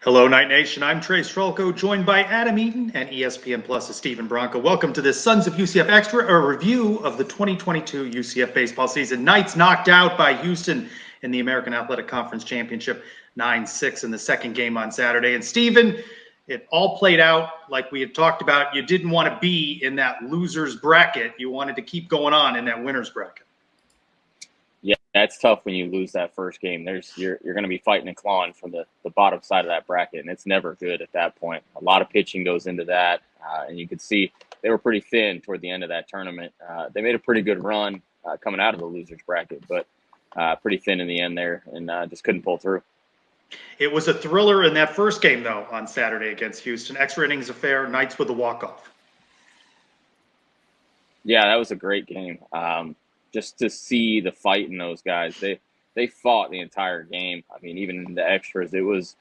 Hello, Night Nation. I'm Trey Strelko, joined by Adam Eaton and ESPN Plus' Stephen Branca. Welcome to this Sons of UCF Extra, a review of the 2022 UCF baseball season. Knights knocked out by Houston in the American Athletic Conference Championship 9-6 in the second game on Saturday. And Stephen, it all played out like we had talked about. You didn't want to be in that loser's bracket. You wanted to keep going on in that winner's bracket. Yeah, it's tough when you lose that first game. You're going to be fighting and clawing from the bottom side of that bracket, and it's never good at that point. A lot of pitching goes into that, and you could see they were pretty thin toward the end of that tournament. They made a pretty good run coming out of the loser's bracket, but pretty thin in the end there, and just couldn't pull through. It was a thriller in that first game, though, on Saturday against Houston. Extra innings affair, Knights with a walk-off. Yeah, that was a great game. Just to see the fight in those guys, they fought the entire game. I mean, even in the extras, it was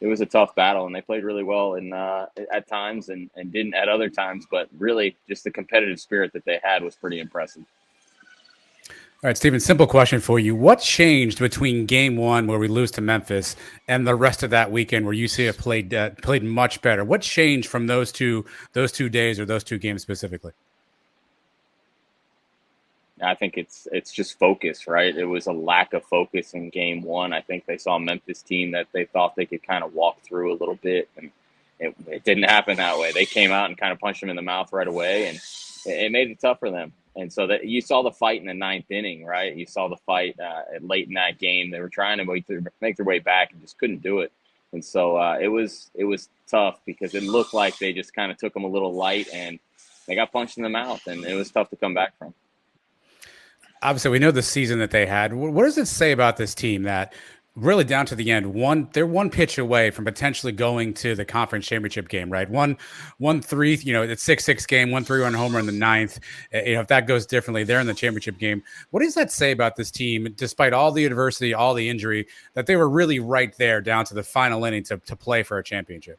a tough battle, and they played really well at times and didn't at other times. But really, just the competitive spirit that they had was pretty impressive. All right, Stephen, simple question for you. What changed between game one, where we lose to Memphis, and the rest of that weekend where UCF played much better? What changed from those two days or those two games specifically? I think it's just focus, right? It was a lack of focus in game one. I think they saw a Memphis team that they thought they could kind of walk through a little bit, and it didn't happen that way. They came out and kind of punched them in the mouth right away, and it made it tough for them. And so that you saw the fight in the ninth inning, right? You saw the fight late in that game. They were trying to make their way back and just couldn't do it. And so it was tough because it looked like they just kind of took them a little light, and they got punched in the mouth, and it was tough to come back from. Obviously, we know the season that they had. What does it say about this team that really down to the end, they're one pitch away from potentially going to the conference championship game, right? 1-3, it's 6-6 game, 1-3-run homer in the ninth. If that goes differently, they're in the championship game. What does that say about this team, despite all the adversity, all the injury, that they were really right there down to the final inning to play for a championship?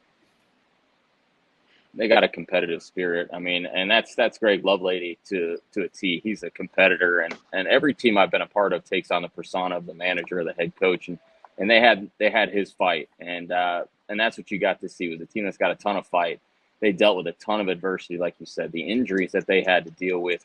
They got a competitive spirit. I mean, and that's Greg Lovelady to a T. He's a competitor, and every team I've been a part of takes on the persona of the manager or the head coach, and they had his fight, and that's what you got to see was a team that's got a ton of fight. They dealt with a ton of adversity, like you said. The injuries that they had to deal with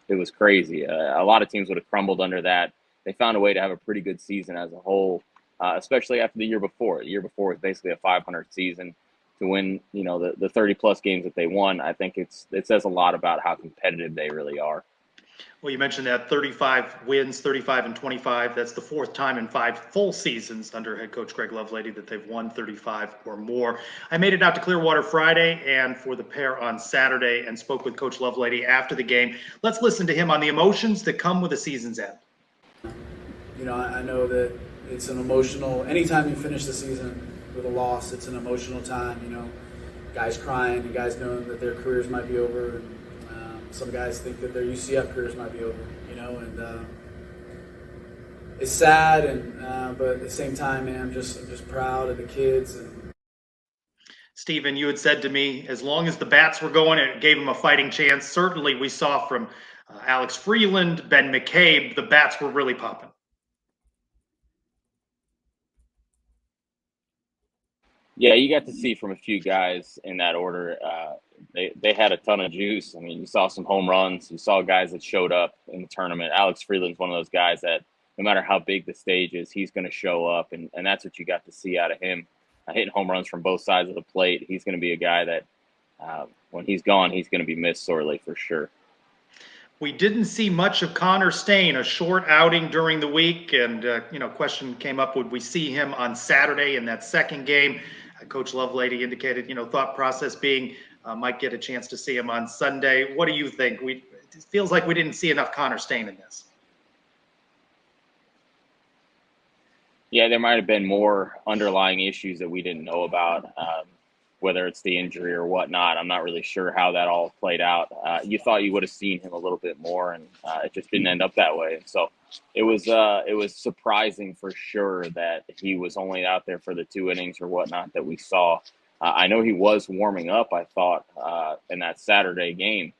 it was crazy. A lot of teams would have crumbled under that. They found a way to have a pretty good season as a whole, especially after the year before. The year before was basically a 500 season. To win, the 30-plus games that they won, I think it says a lot about how competitive they really are. Well, you mentioned that 35 wins, 35-25. That's the fourth time in 5 full seasons under head coach Greg Lovelady that they've won 35 or more. I made it out to Clearwater Friday and for the pair on Saturday and spoke with Coach Lovelady after the game. Let's listen to him on the emotions that come with a season's end. I know that it's an emotional, anytime you finish the season with a loss, it's an emotional time, guys crying and guys knowing that their careers might be over, and some guys think that their UCF careers might be over, and it's sad, and but at the same time, man, I'm just proud of the kids. And Stephen, you had said to me, as long as the bats were going, it gave them a fighting chance. Certainly we saw from Alex Freeland, Ben McCabe, the bats were really popping. Yeah, you got to see from a few guys in that order. They had a ton of juice. I mean, you saw some home runs. You saw guys that showed up in the tournament. Alex Freeland's one of those guys that no matter how big the stage is, he's going to show up, and that's what you got to see out of him. Hitting home runs from both sides of the plate. He's going to be a guy that when he's gone, he's going to be missed sorely for sure. We didn't see much of Connor Staine, a short outing during the week, and question came up, would we see him on Saturday in that second game? Coach Lovelady indicated, thought process being might get a chance to see him on Sunday. What do you think? It feels like we didn't see enough Connor Staine in this. Yeah, there might have been more underlying issues that we didn't know about, whether it's the injury or whatnot. I'm not really sure how that all played out. You thought you would have seen him a little bit more, and it just didn't end up that way. So it was surprising for sure that he was only out there for the 2 innings or whatnot that we saw. I know he was warming up, I thought, in that Saturday game,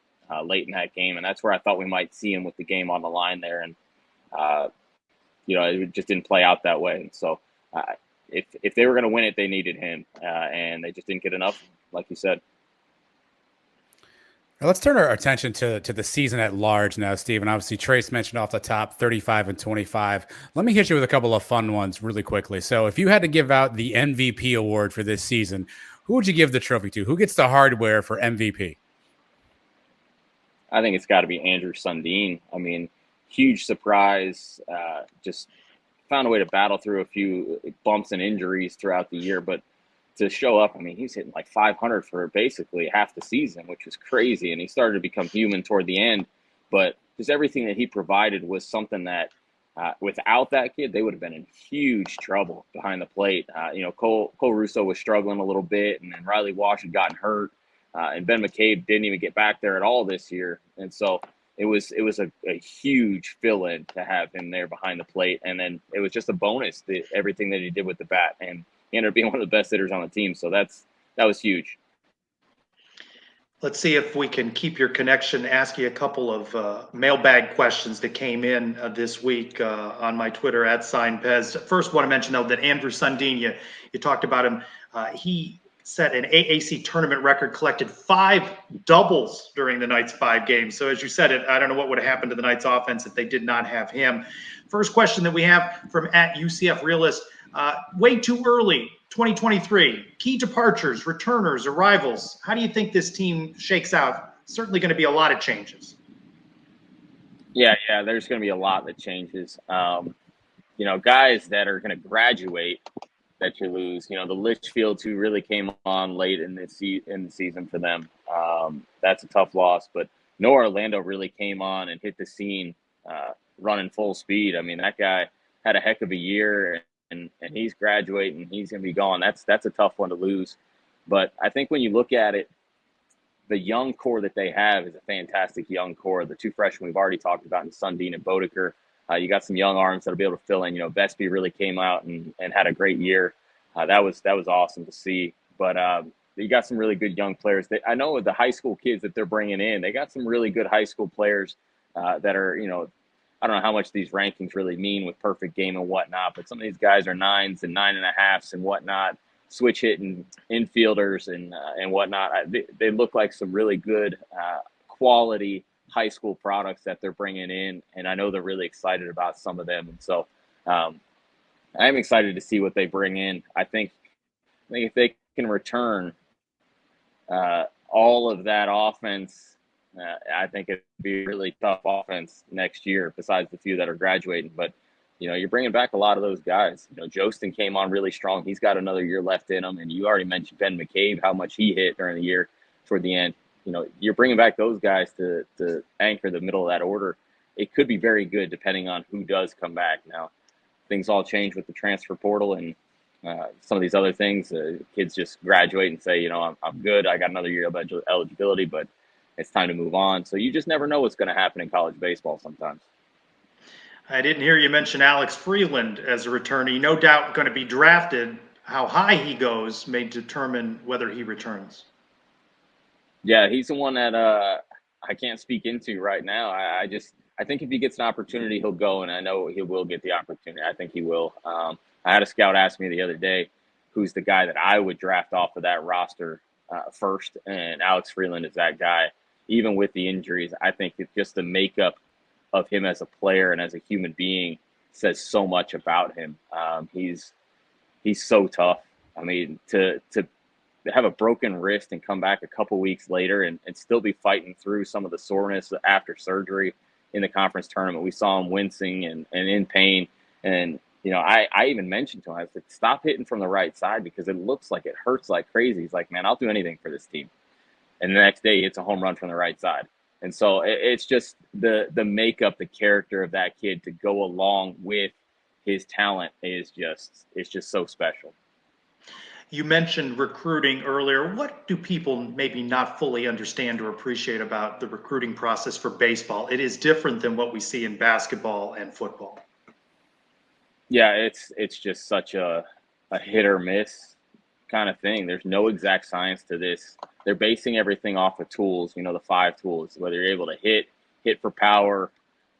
late in that game, and that's where I thought we might see him with the game on the line there. And it just didn't play out that way. So if they were going to win it, they needed him, and they just didn't get enough, like you said. Now let's turn our attention to the season at large now, Stephen. Obviously, Trace mentioned off the top 35 and 25. Let me hit you with a couple of fun ones really quickly. So if you had to give out the MVP award for this season, who would you give the trophy to? Who gets the hardware for MVP? I think it's got to be Andrew Sundean. I mean, huge surprise, just found a way to battle through a few bumps and injuries throughout the year, but to show up, I mean, he's hitting like 500 for basically half the season, which was crazy. And he started to become human toward the end, but just everything that he provided was something that without that kid, they would have been in huge trouble behind the plate. Cole Russo was struggling a little bit, and then Riley Wash had gotten hurt, and Ben McCabe didn't even get back there at all this year. And so it was a huge fill-in to have him there behind the plate. And then it was just a bonus, everything that he did with the bat. And he ended up being one of the best hitters on the team. So that was huge. Let's see if we can keep your connection, ask you a couple of mailbag questions that came in this week on my Twitter @SignPez. First, want to mention, though, that Andrew Sundean, you talked about him. He set an AAC tournament record, collected 5 doubles during the Knights' 5 games. So as you said it, I don't know what would have happened to the Knights' offense if they did not have him. First question that we have from @UCF Realist. Way too early, 2023. Key departures, returners, arrivals. How do you think this team shakes out? Certainly going to be a lot of changes. Yeah, there's going to be a lot that changes. Guys that are going to graduate that you lose. The Litchfields, who really came on late in the season for them. That's a tough loss. But Noah Orlando really came on and hit the scene running full speed. I mean, that guy had a heck of a year. And he's graduating, he's going to be gone. That's a tough one to lose. But I think when you look at it, the young core that they have is a fantastic young core. The 2 freshmen we've already talked about in Sundean and Bodeker. You got some young arms that'll be able to fill in. Vespi really came out and had a great year. That was awesome to see. But you got some really good young players. I know with the high school kids that they're bringing in, they got some really good high school players that are, I don't know how much these rankings really mean with perfect game and whatnot, but some of these guys are 9s and 9.5s and whatnot, switch hitting infielders and whatnot. They look like some really good quality high school products that they're bringing in, and I know they're really excited about some of them. And so I'm excited to see what they bring in. I think if they can return all of that offense, I think it'd be a really tough offense next year, besides the few that are graduating. But, you're bringing back a lot of those guys. Jostin came on really strong. He's got another year left in him. And you already mentioned Ben McCabe, how much he hit during the year toward the end. You're bringing back those guys to anchor the middle of that order. It could be very good depending on who does come back. Now, things all change with the transfer portal and some of these other things. Kids just graduate and say, I'm good. I got another year of eligibility, but it's time to move on. So you just never know what's going to happen in college baseball sometimes. I didn't hear you mention Alex Freeland as a returnee. No doubt going to be drafted. How high he goes may determine whether he returns. Yeah, he's the one that I can't speak into right now. I think if he gets an opportunity, he'll go, and I know he will get the opportunity. I think he will. I had a scout ask me the other day, who's the guy that I would draft off of that roster first, and Alex Freeland is that guy. Even with the injuries, I think it's just the makeup of him as a player and as a human being says so much about him. He's so tough. I mean, to have a broken wrist and come back a couple weeks later and still be fighting through some of the soreness after surgery in the conference tournament. We saw him wincing and in pain. And, I even mentioned to him, I said, stop hitting from the right side because it looks like it hurts like crazy. He's like, man, I'll do anything for this team. And the next day he hits a home run from the right side. And so it's just the makeup, the character of that kid to go along with his talent is just so special. You mentioned recruiting earlier. What do people maybe not fully understand or appreciate about the recruiting process for baseball? It is different than what we see in basketball and football. Yeah, it's just such a hit or miss kind of thing. There's no exact science to this. They're basing everything off of tools, the 5 tools, whether you're able to hit for power,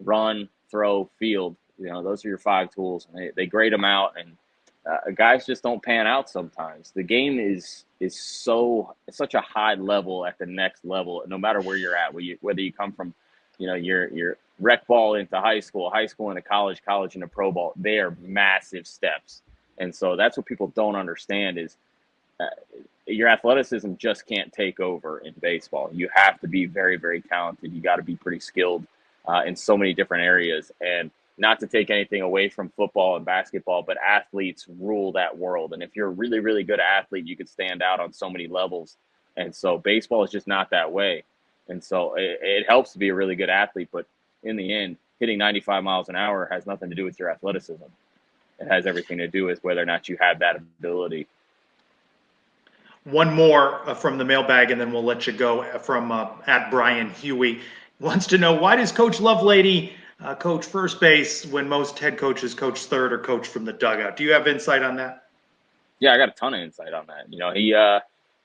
run, throw, field. Those are your 5 tools. And they grade them out, and guys just don't pan out sometimes. The game is such a high level at the next level, no matter where you're at. Whether you come from, your rec ball into high school into college, college into pro ball, they are massive steps. And so that's what people don't understand is your athleticism just can't take over in baseball. You have to be very, very talented. You got to be pretty skilled in so many different areas. And not to take anything away from football and basketball, but athletes rule that world. And if you're a really, really good athlete, you could stand out on so many levels. And so baseball is just not that way. And so it helps to be a really good athlete, but in the end, hitting 95 miles an hour has nothing to do with your athleticism. It has everything to do with whether or not you have that ability. One more from the mailbag, and then we'll let you go. From at Brian Huey wants to know, why does Coach Lovelady coach first base when most head coaches coach third or coach from the dugout? Do you have insight on that? Yeah, I got a ton of insight on that.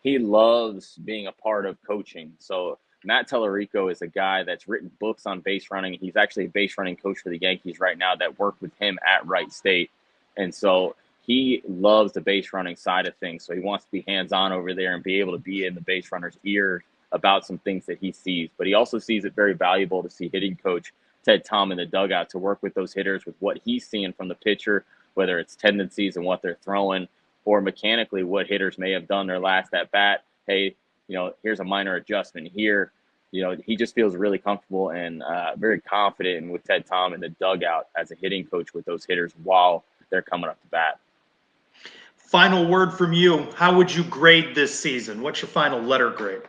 He loves being a part of coaching. So Matt Tellerico is a guy that's written books on base running. He's actually a base running coach for the Yankees right now that worked with him at Wright State. And so he loves the base running side of things. So he wants to be hands-on over there and be able to be in the base runner's ear about some things that he sees. But he also sees it very valuable to see hitting coach Ted Tom in the dugout to work with those hitters with what he's seeing from the pitcher, whether it's tendencies and what they're throwing, or mechanically what hitters may have done their last at bat. Hey, here's a minor adjustment here. He just feels really comfortable and very confident with Ted Tom in the dugout as a hitting coach with those hitters while they're coming up to bat. Final word from you. How would you grade this season? What's your final letter grade?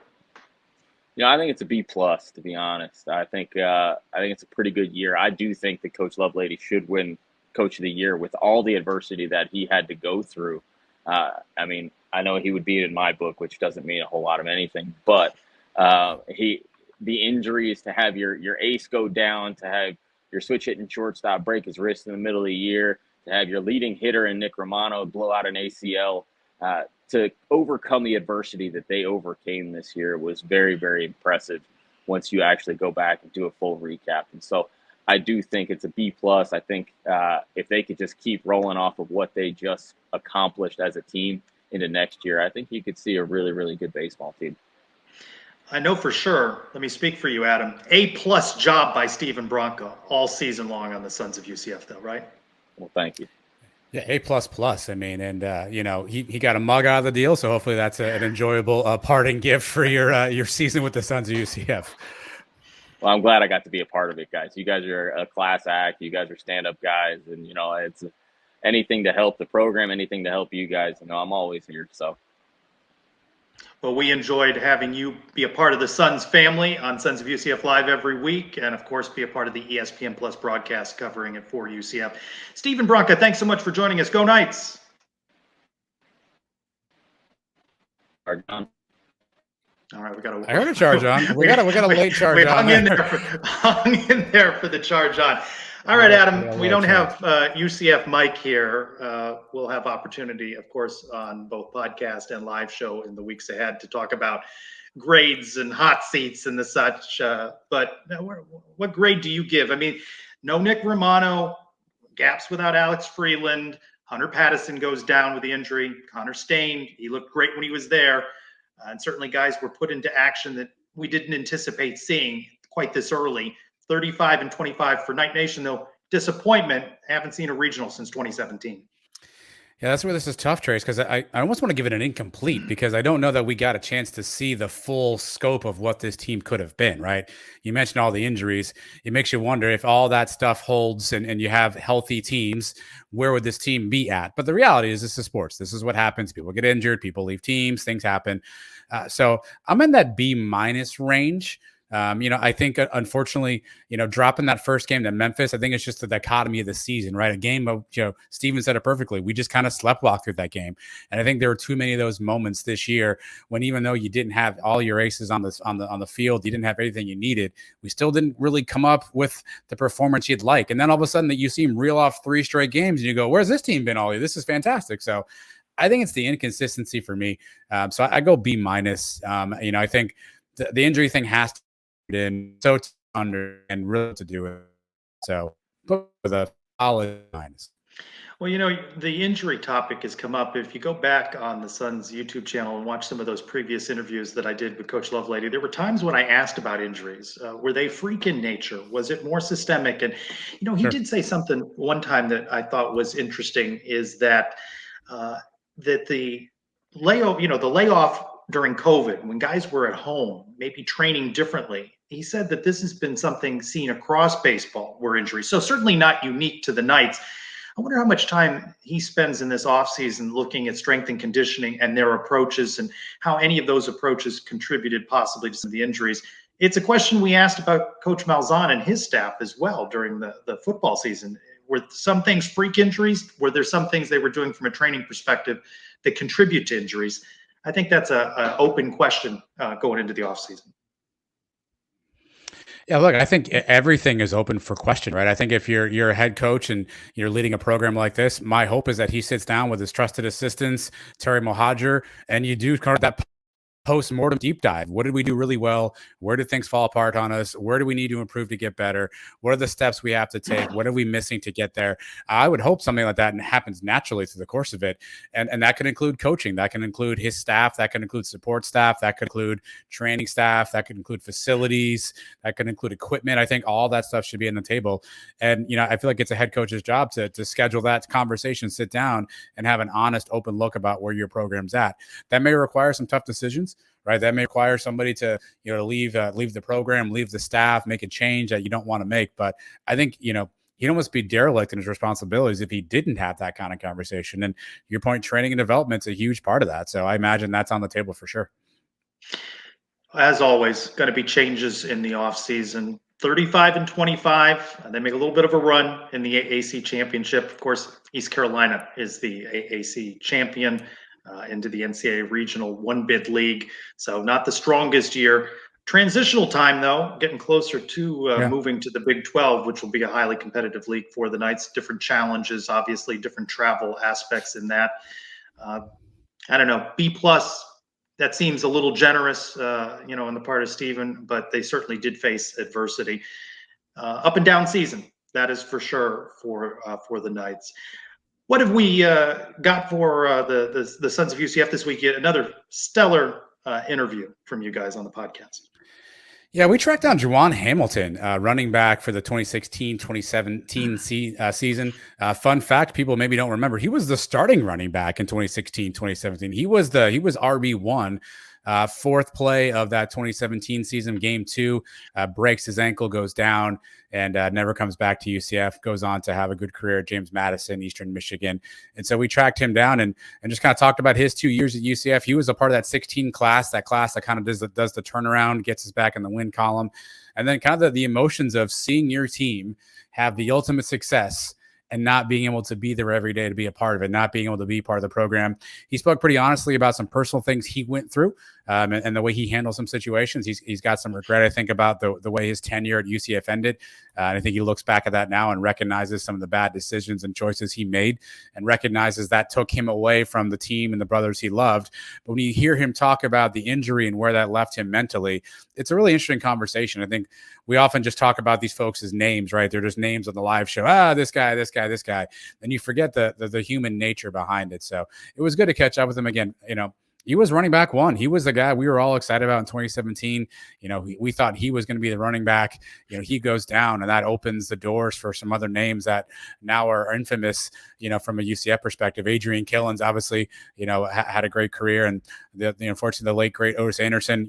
I think it's a B+, to be honest. I think it's a pretty good year. I do think that Coach Lovelady should win Coach of the Year with all the adversity that he had to go through. I know he would be in my book, which doesn't mean a whole lot of anything, but the injuries, to have your ace go down, to have your switch hitting shortstop break his wrist in the middle of the year, to have your leading hitter in Nick Romano blow out an ACL, to overcome the adversity that they overcame this year was very, very impressive once you actually go back and do a full recap. And so I do think it's a B+. I think if they could just keep rolling off of what they just accomplished as a team into next year, I think you could see a really, really good baseball team. I know for sure. Let me speak for you, Adam. A+ job by Steven Branca all season long on the Sons of UCF, though, right? Well, thank you. Yeah, A++. He got a mug out of the deal, so hopefully that's an enjoyable parting gift for your season with the Sons of UCF. Well, I'm glad I got to be a part of it, guys. You guys are a class act. You guys are stand-up guys, and it's anything to help the program, anything to help you guys. I'm always here. So. Well, we enjoyed having you be a part of the Sons family on Sons of UCF Live every week, and of course, be a part of the ESPN Plus broadcast covering it for UCF. Steven Branca, thanks so much for joining us. Go Knights! All right, we got to. I heard a charge on. We got a late charge we on. hung in there for the charge on. All right, Adam, we don't have UCF Mike here. We'll have opportunity, of course, on both podcast and live show in the weeks ahead to talk about grades and hot seats and the such. But what grade do you give? No Nick Romano, gaps without Alex Freeland. Hunter Pattison goes down with the injury. Connor Staine, he looked great when he was there. And certainly guys were put into action that we didn't anticipate seeing quite this early. 35 and 25 for Night Nation, though. Disappointment. Haven't seen a regional since 2017. Yeah, that's where this is tough, Trace, because I almost want to give it an incomplete because I don't know that we got a chance to see the full scope of what this team could have been, right? You mentioned all the injuries. It makes you wonder if all that stuff holds and you have healthy teams, where would this team be at? But the reality is this is sports. This is what happens. People get injured. People leave teams. Things happen. So I'm in that B- range. I think, unfortunately, dropping that first game to Memphis, I think it's just the dichotomy of the season, right? A game of, Steven said it perfectly. We just kind of sleptwalked through that game. And I think there were too many of those moments this year when, even though you didn't have all your aces on the field, you didn't have everything you needed, we still didn't really come up with the performance you'd like. And then all of a sudden that you see him reel off 3 straight games and you go, where's this team been all year? This is fantastic. So I think it's the inconsistency for me. So I go B-. I think the injury thing has to in under and really to do it. So put with a solid minus. Well, the injury topic has come up. If you go back on the Suns YouTube channel and watch some of those previous interviews that I did with Coach Lovelady, there were times when I asked about injuries. Were they freak in nature? Was it more systemic? And, he Sure. did say something one time that I thought was interesting is that that the layoff during COVID, when guys were at home, maybe training differently, he said that this has been something seen across baseball where injuries. So certainly not unique to the Knights. I wonder how much time he spends in this offseason looking at strength and conditioning and their approaches and how any of those approaches contributed possibly to some of the injuries. It's a question we asked about Coach Malzahn and his staff as well during the football season. Were some things freak injuries? Were there some things they were doing from a training perspective that contribute to injuries? I think that's an open question going into the offseason. Yeah, look, I think everything is open for question, right? I think if you're a head coach and you're leading a program like this, my hope is that he sits down with his trusted assistants, Terry Mohajir, and you do kind of that post-mortem deep dive. What did we do really well? Where did things fall apart on us? Where do we need to improve to get better? What are the steps we have to take? What are we missing to get there? I would hope something like that happens naturally through the course of it. And that can include coaching. That can include his staff. That can include support staff. That could include training staff. That could include facilities. That could include equipment. I think all that stuff should be on the table. And, I feel like it's a head coach's job to schedule that conversation, sit down and have an honest, open look about where your program's at. That may require some tough decisions, right? That may require somebody to, leave the program, leave the staff, make a change that you don't want to make. But I think, he'd almost be derelict in his responsibilities if he didn't have that kind of conversation. And your point, training and development's a huge part of that. So I imagine that's on the table for sure. As always, going to be changes in the offseason. 35-25. They make a little bit of a run in the AAC championship. Of course, East Carolina is the AAC champion. Into the NCAA Regional one-bid league. So not the strongest year. Transitional time, though, getting closer to moving to the Big 12, which will be a highly competitive league for the Knights. Different challenges, obviously, different travel aspects in that. I don't know, B+, that seems a little generous, on the part of Stephen, but they certainly did face adversity. Up and down season, that is for sure for the Knights. What have we got for the Sons of UCF this week? Yet another stellar interview from you guys on the podcast. Yeah, we tracked down Juwan Hamilton, running back for the 2016-2017 season. Fun fact, people maybe don't remember, he was the starting running back in 2016-2017. He was RB1. Fourth play of that 2017 season, game 2, breaks his ankle, goes down, and never comes back to UCF, goes on to have a good career at James Madison, Eastern Michigan. And so we tracked him down and just kind of talked about his 2 years at UCF. He was a part of that 16 class, that kind of does the turnaround, gets us back in the win column. And then kind of the emotions of seeing your team have the ultimate success and not being able to be there every day to be a part of it, not being able to be part of the program. He spoke pretty honestly about some personal things he went through and the way he handled some situations. He's got some regret, I think, about the way his tenure at UCF ended. And I think he looks back at that now and recognizes some of the bad decisions and choices he made and recognizes that took him away from the team and the brothers he loved. But when you hear him talk about the injury and where that left him mentally, it's a really interesting conversation. I think we often just talk about these folks as names, right? They're just names on the live show. This guy, this guy, this guy. Then you forget the human nature behind it. So it was good to catch up with him again. He was running back 1. He was the guy we were all excited about in 2017. We thought he was going to be the running back. He goes down, and that opens the doors for some other names that now are infamous, from a UCF perspective. Adrian Killens, obviously, had a great career. And unfortunately, the late, great Otis Anderson,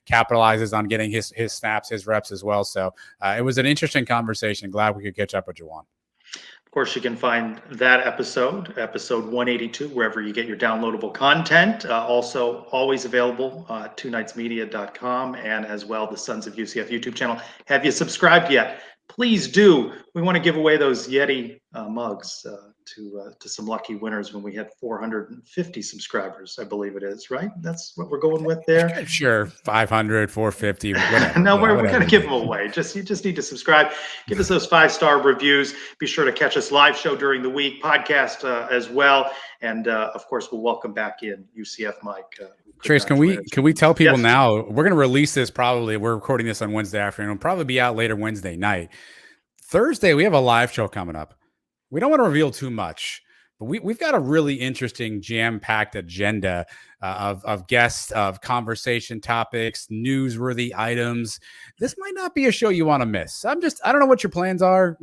capitalizes on getting his snaps, his reps as well. So it was an interesting conversation. Glad we could catch up with Juwan. Of course, you can find that episode 182, wherever you get your downloadable content. Also, always available at twonightsmedia.com and as well the Sons of UCF YouTube channel. Have you subscribed yet? Please do. We want to give away those Yeti mugs to some lucky winners when we hit 450 subscribers, I believe it is, right? That's what we're going with there. Sure, 500, 450, whatever. No, we're going to give them away. You just need to subscribe. Give us those 5-star reviews. Be sure to catch us live show during the week, podcast as well, and of course we'll welcome back in UCF Mike. Trace, can we tell people now? We're going to release this probably. We're recording this on Wednesday afternoon. It'll probably be out later Wednesday night. Thursday, we have a live show coming up. we don't want to reveal too much, but we've got a really interesting jam-packed agenda of guests, of conversation topics, newsworthy items. This might not be a show you want to miss. I don't know what your plans are,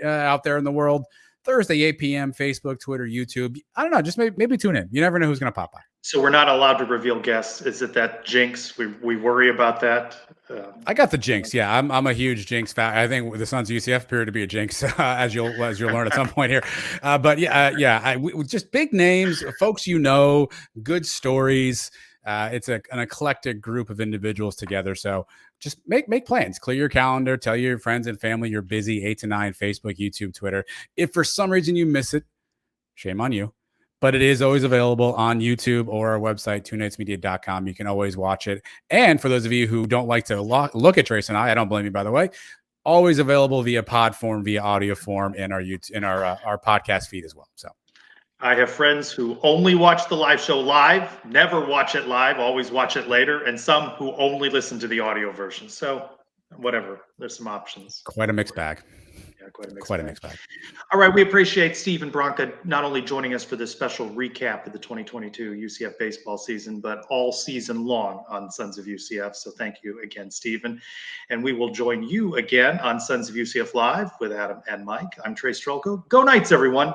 out there in the world. Thursday, 8 p.m., Facebook, Twitter, YouTube. I don't know. Just maybe tune in. You never know who's going to pop by. So we're not allowed to reveal guests. Is it that jinx? We worry about that. I got the jinx. Yeah, I'm a huge jinx fan. I think the Sons of UCF appear to be a jinx, as you'll learn at some point here. But just big names, folks good stories. It's an eclectic group of individuals together. So just make plans. Clear your calendar. Tell your friends and family you're busy. 8 to 9, Facebook, YouTube, Twitter. If for some reason you miss it, shame on you. But it is always available on YouTube or our website, TwoNightsMedia.com. You can always watch it. And for those of you who don't like to look at Trace and I don't blame you, by the way, always available via pod form, via audio form in our YouTube, in our podcast feed as well. So I have friends who only watch the live show live, never watch it live, always watch it later, and some who only listen to the audio version. So whatever, there's some options. Quite a mixed bag. Yeah, quite a mixed bag. bag. All right, we appreciate Stephen Branca not only joining us for this special recap of the 2022 UCF baseball season, but all season long on Sons of UCF. So thank you again, Stephen. And we will join you again on Sons of UCF Live with Adam and Mike. I'm Trace Strelko. Go Knights, everyone.